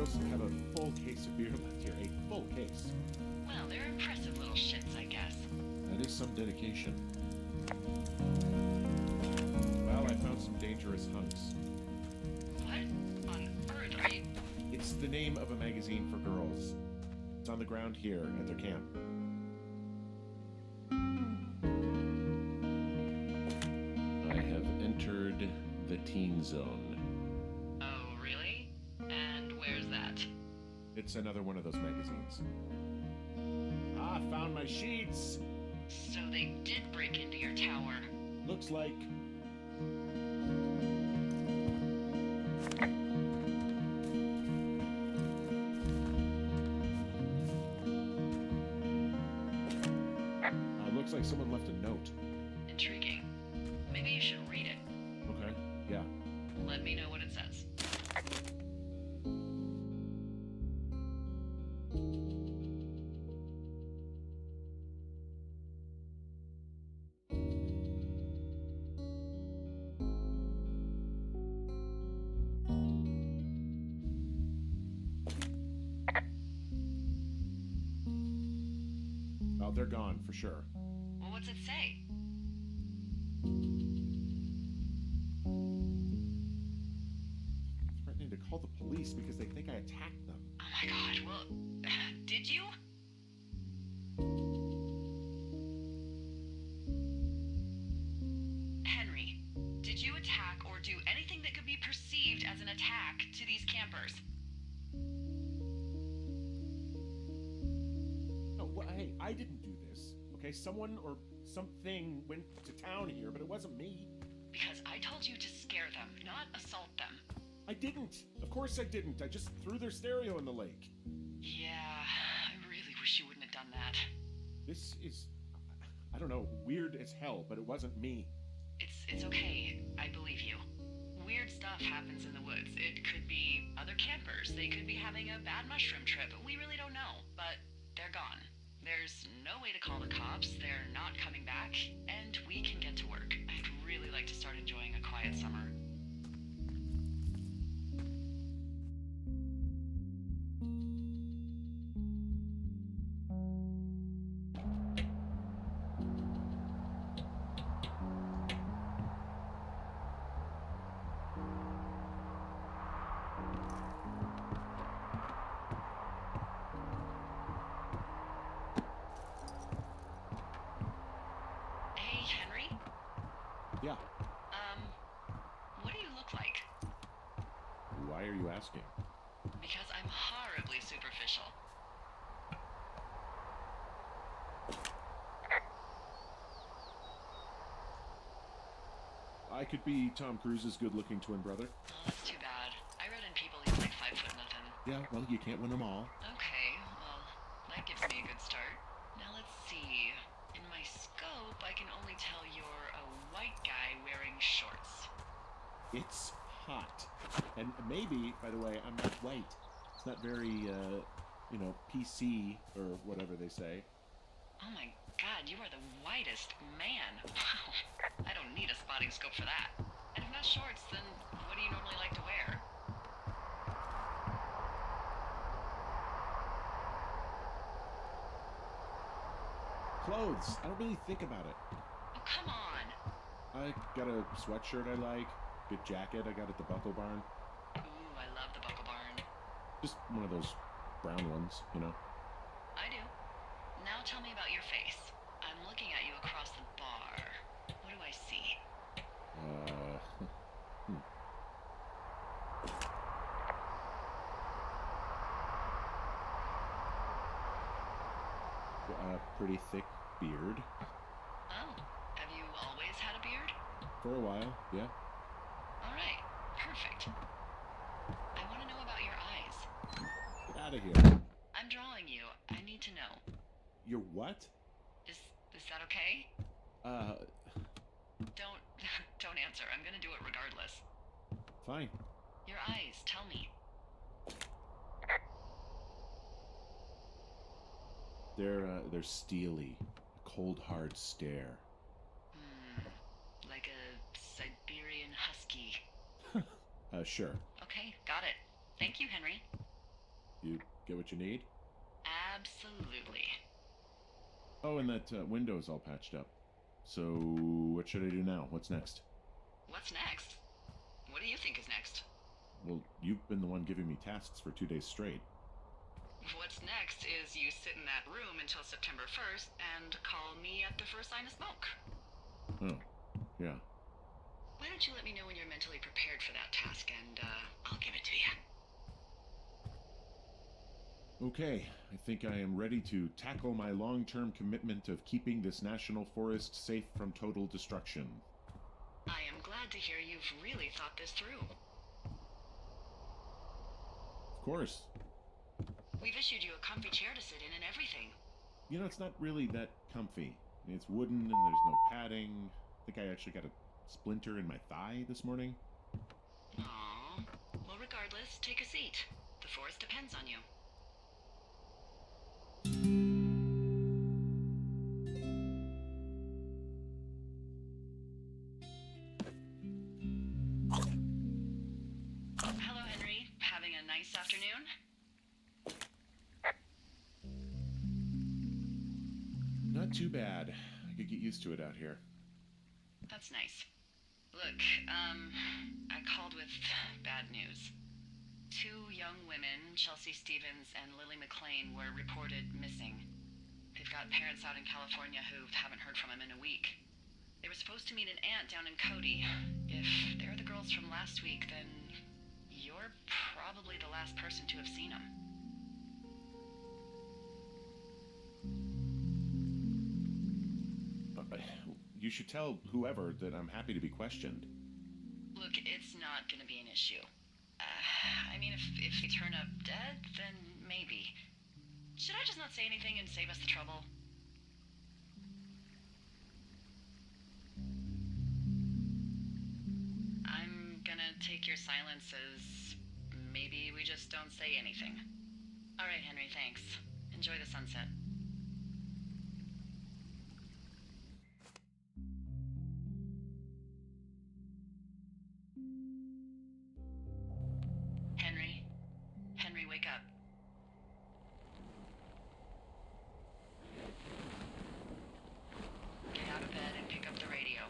girls have a full case of beer left here. A full case. Well, they're impressive little shits, I guess. That is some dedication. Well, I found some dangerous hunks. What on earth are you? It's the name of a magazine for girls. It's on the ground here at their camp. I have entered the teen zone. Oh, really? And where's that? It's another one of those magazines. Ah, found my sheets! So they did break into your tower. Looks like... looks like someone left a note. Intriguing. Maybe you should read it. Okay, yeah. Let me know what it says. Oh, they're gone for sure. Well, what's it say? Threatening to call the police because they think I attacked them. Oh my god, well, did you? Henry, did you attack or do anything that could be perceived as an attack to these campers? No, hey, I didn't do this. Okay, someone or something went to town here, but it wasn't me. Because I told you to scare them, not assault them. I didn't. Of course I didn't. I just threw their stereo in the lake. Yeah, I really wish you wouldn't have done that. This is, I don't know, weird as hell, but it wasn't me. It's okay. I believe you. Weird stuff happens in the woods. It could be other campers. They could be having a bad mushroom trip. We really don't know, but they're gone. There's no way to call the cops. They're not coming back, and we can get to work. I'd really like to start enjoying a quiet summer. Hey, Henry? Yeah. What do you look like? Why are you asking? Because I'm horribly superficial. I could be Tom Cruise's good-looking twin brother. Oh, that's too bad. I read in People he's like 5 foot nothing. Yeah, well, you can't win them all. Okay, well, that gives me a good start. Now let's see. In my scope, I can only tell you're a white guy wearing shorts. It's hot. And maybe, by the way, I'm not white. It's not very, PC or whatever they say. Oh my god, you are the whitest man. Wow. I don't need a spotting scope for that. And if not shorts, then what do you normally like to wear? Clothes. I don't really think about it. Oh, come on. I got a sweatshirt I like. Good jacket I got at the Buckle Barn. Ooh, I love the Buckle Barn. Just one of those brown ones, you know. I do. Now tell me about your face. I'm looking at you across the bar. What do I see? Pretty thick beard. Oh, have you always had a beard? For a while, yeah. All right, perfect. I want to know about your eyes. Get out of here. I'm drawing you. I need to know. You're what? Is that okay? Don't don't answer. I'm gonna do it regardless. Fine. Your eyes. Tell me. They're steely. A cold, hard stare. Like a Siberian husky. Sure. Okay, got it. Thank you, Henry. You get what you need? Absolutely. Oh, and that window's all patched up. So, what should I do now? What's next? What's next? What do you think is next? Well, you've been the one giving me tasks for 2 days straight. What's next is you sit in that room until September 1st and call me at the first sign of smoke. Oh, yeah. Why don't you let me know when you're mentally prepared for that task, and I'll give it to you. Okay, I think I am ready to tackle my long-term commitment of keeping this national forest safe from total destruction. I am glad to hear you've really thought this through. Of course. We've issued you a comfy chair to sit in and everything. You know, it's not really that comfy. It's wooden and there's no padding. I think I actually got a splinter in my thigh this morning. Aww. Well, regardless, take a seat. The forest depends on you. Hello, Henry. Having a nice afternoon? Not too bad. I could get used to it out here. That's nice. Look, I called with bad news. 2 young women, Chelsea Stevens and Lily McLean, were reported missing. They've got parents out in California who haven't heard from them in a week. They were supposed to meet an aunt down in Cody. If they're the girls from last week, then you're probably the last person to have seen them. You should tell whoever that I'm happy to be questioned. Look, it's not gonna be an issue. I mean, if they turn up dead, then maybe. Should I just not say anything and save us the trouble? I'm gonna take your silence as maybe we just don't say anything. All right, Henry, thanks. Enjoy the sunset. Henry? Henry, wake up. Get out of bed and pick up the radio.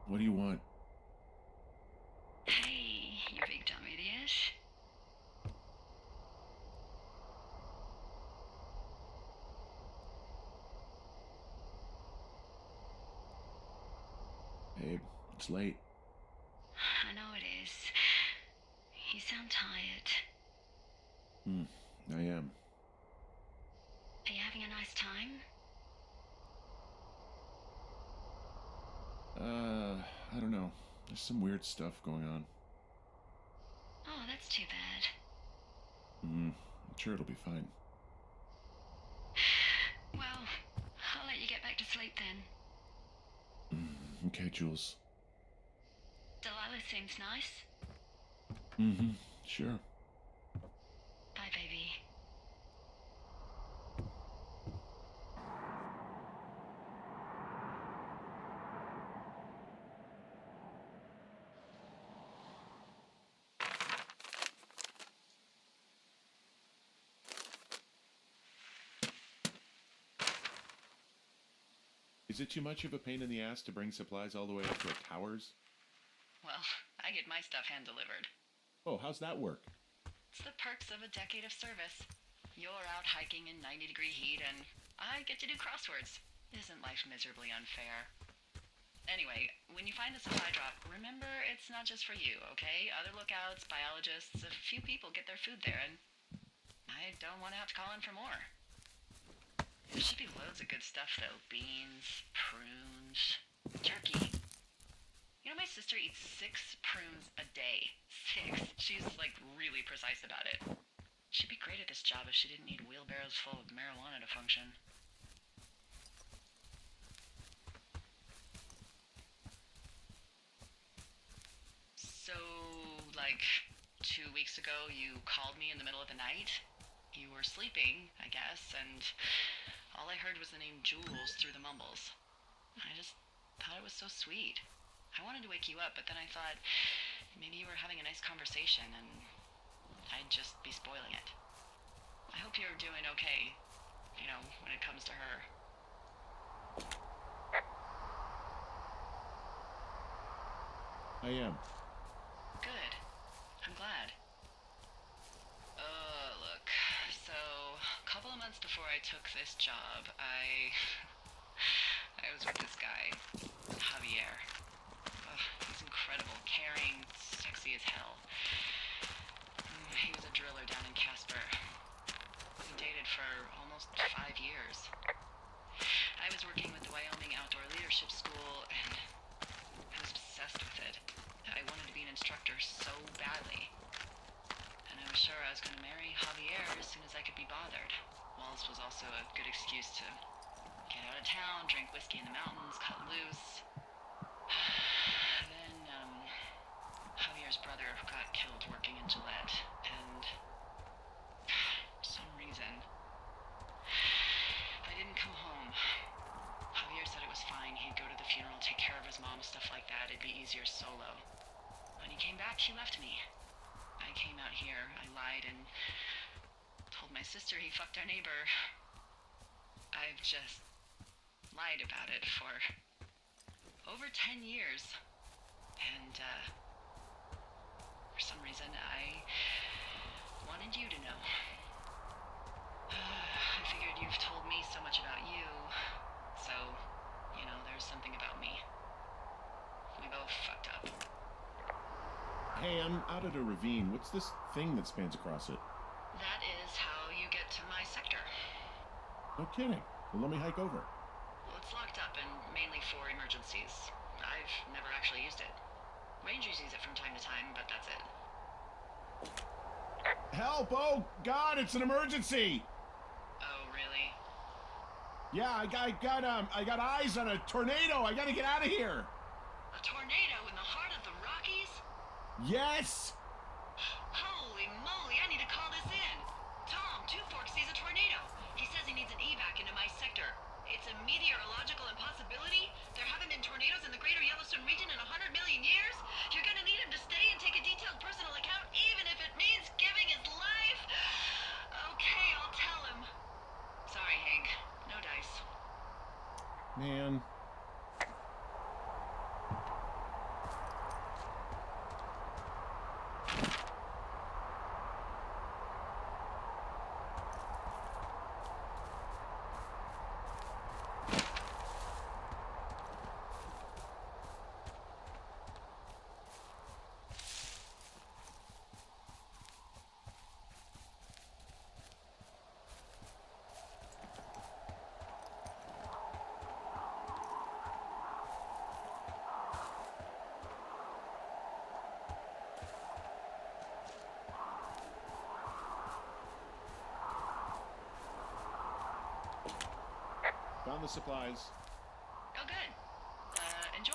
What do you want? Hey, you big dumb idiot. Babe, it's late. I know it is. You sound tired. I am. Are you having a nice time? I don't know. There's some weird stuff going on. Oh, that's too bad. I'm sure it'll be fine. Well, I'll let you get back to sleep then. Okay, Jules. Delilah seems nice. Sure. Bye, baby. Is it too much of a pain in the ass to bring supplies all the way up to our towers? Well, I get my stuff hand-delivered. Oh, how's that work? It's the perks of a decade of service. You're out hiking in 90-degree heat, and I get to do crosswords. Isn't life miserably unfair? Anyway, when you find a supply drop, remember it's not just for you, okay? Other lookouts, biologists, a few people get their food there, and I don't want to have to call in for more. There should be loads of good stuff, though. Beans, prunes, turkey. You know, my sister eats 6 prunes a day. 6. She's, like, really precise about it. She'd be great at this job if she didn't need wheelbarrows full of marijuana to function. So, like, 2 weeks ago, you called me in the middle of the night? You were sleeping, I guess, and all I heard was the name Jules through the mumbles. I just thought it was so sweet. I wanted to wake you up, but then I thought maybe you were having a nice conversation, and I'd just be spoiling it. I hope you're doing okay, when it comes to her. I am. Good. I'm glad. Look. So, a couple of months before I took this job, I was with this guy, Javier. He's incredible, caring, sexy as hell. He was a driller down in Casper. We dated for almost 5 years. I was working with the Wyoming Outdoor Leadership School, and I was obsessed with it. I wanted to be an instructor so badly. And I was sure I was going to marry Javier as soon as I could be bothered. Wallace was also a good excuse to get out of town, drink whiskey in the mountains, cut loose. Then, Javier's brother got killed working in Gillette, and for some reason, I didn't come home. Javier said it was fine. He'd go to the funeral, take care of his mom, stuff like that. It'd be easier solo. When he came back, he left me. I came out here, I lied, and told my sister he fucked our neighbor. I've just lied about it for over 10 years. And, for some reason, I wanted you to know. I figured you've told me so much about you, so, there's something about me. We both fucked up. Hey, I'm out at a ravine. What's this thing that spans across it? That is how you get to my sector. No kidding. Well, let me hike over. Well, it's locked up and mainly for emergencies. I've never actually used it. Rangers use it from time to time, but that's it. Help! Oh, God, it's an emergency! Oh, really? Yeah, I got eyes on a tornado. I gotta get out of here. A tornado in the heart of the Rockies? Yes! Holy moly, I need to call this in. Tom, Two Forks sees a tornado. He says he needs an evac into my sector. It's a meteorological impossibility. There haven't been tornadoes in the greater Yellowstone region in 100 million years. You're gonna need him to stay and take a detailed personal account, even if it means giving his life. Okay, I'll tell him. Sorry, Hank. No dice. Man. Found the supplies. Oh, good. Enjoy.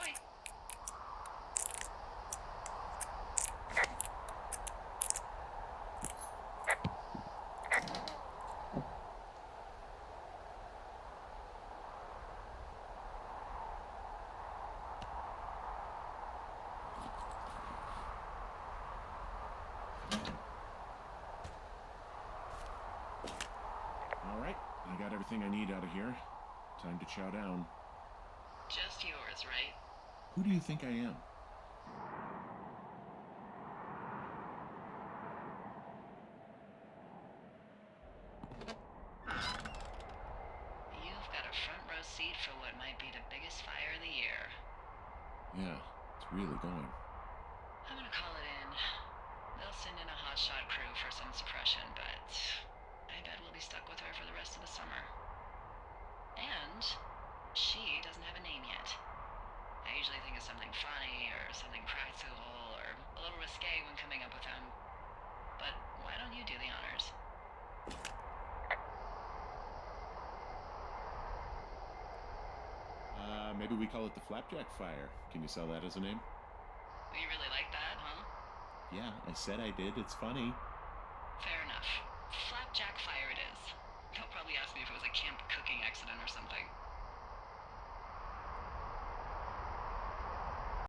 All right, I got everything I need out of here. Time to chow down. Just yours, right? Who do you think I am? You've got a front row seat for what might be the biggest fire of the year. Yeah, it's really going. I'm gonna call it in. They'll send in a hotshot crew for some suppression, but I bet we'll be stuck with her for the rest of the summer. And she doesn't have a name yet. I usually think of something funny or something practical or a little risque when coming up with them. But why don't you do the honors? Maybe we call it the Flapjack Fire. Can you sell that as a name? You really like that, huh? Yeah, I said I did. It's funny.